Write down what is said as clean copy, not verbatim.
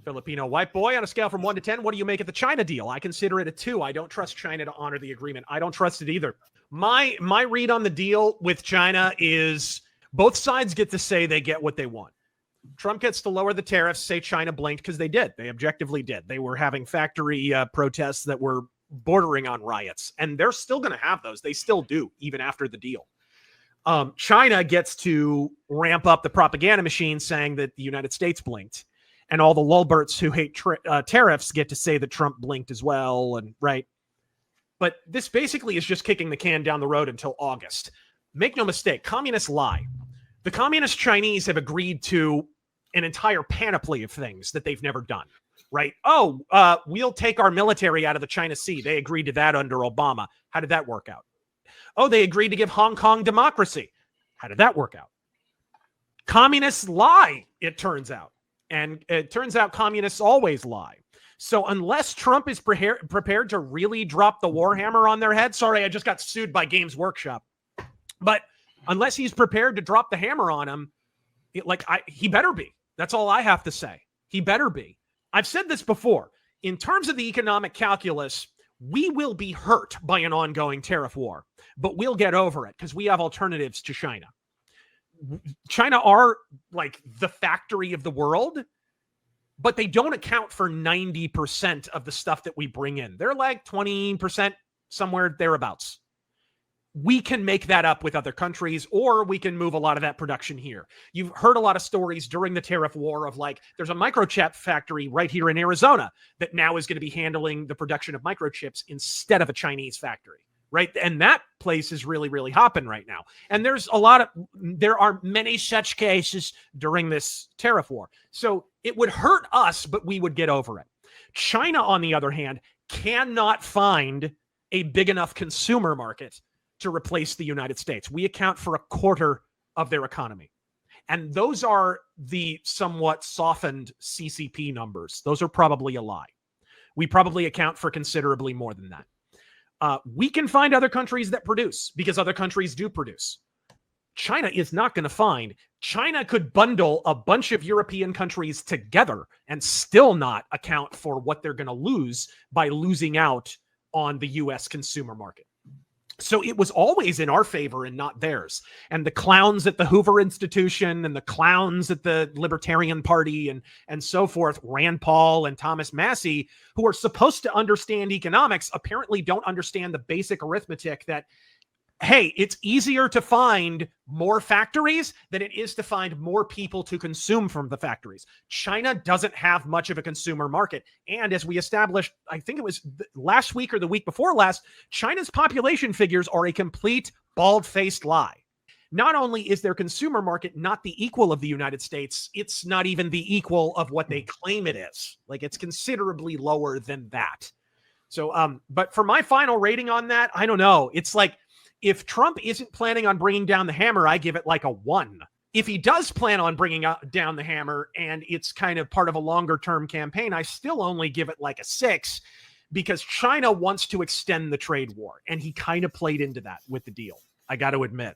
Filipino white boy, on a scale from 1 to 10, what do you make of the China deal? I consider it a 2. I don't trust China to honor the agreement. I don't trust it either. My read on the deal with China is both sides get to say they get what they want. Trump gets to lower the tariffs, say China blinked, because they did. They objectively did. They were having factory protests that were bordering on riots, and they're still going to have those. They still do, even after the deal. China gets to ramp up the propaganda machine saying that the United States blinked, and all the lulberts who hate tariffs get to say that Trump blinked as well, and right. But this basically is just kicking the can down the road until August. Make no mistake, communists lie. The communist Chinese have agreed to an entire panoply of things that they've never done, right? We'll take our military out of the China Sea. They agreed to that under Obama. How did that work out? Oh, they agreed to give Hong Kong democracy. How did that work out? Communists lie, it turns out. And it turns out communists always lie. So unless Trump is prepared to really drop the warhammer on their head, sorry, I just got sued by Games Workshop. But unless he's prepared to drop the hammer on him, he better be. That's all I have to say. He better be. I've said this before. In terms of the economic calculus, we will be hurt by an ongoing tariff war, but we'll get over it because we have alternatives to China. China are like the factory of the world, but they don't account for 90% of the stuff that we bring in. They're like 20%, somewhere thereabouts. We can make that up with other countries, or we can move a lot of that production here. You've heard a lot of stories during the tariff war of like, there's a microchip factory right here in Arizona that now is going to be handling the production of microchips instead of a Chinese factory, right? And that place is really, really hopping right now. And there are many such cases during this tariff war. So it would hurt us, but we would get over it. China, on the other hand, cannot find a big enough consumer market to replace the United States. We account for a quarter of their economy. And those are the somewhat softened CCP numbers. Those are probably a lie. We probably account for considerably more than that. We can find other countries that produce because other countries do produce. China is not going to find. China could bundle a bunch of European countries together and still not account for what they're going to lose by losing out on the U.S. consumer market. So it was always in our favor and not theirs. And the clowns at the Hoover Institution and the clowns at the Libertarian Party and so forth, Rand Paul and Thomas Massey, who are supposed to understand economics, apparently don't understand the basic arithmetic that, hey, it's easier to find more factories than it is to find more people to consume from the factories. China doesn't have much of a consumer market. And as we established, I think it was last week or the week before last, China's population figures are a complete bald-faced lie. Not only is their consumer market not the equal of the United States, it's not even the equal of what they claim it is. Like, it's considerably lower than that. So, but for my final rating on that, I don't know. It's like, if Trump isn't planning on bringing down the hammer, I give it like a 1. If he does plan on bringing down the hammer and it's kind of part of a longer term campaign, I still only give it like a 6 because China wants to extend the trade war. And he kind of played into that with the deal. I got to admit.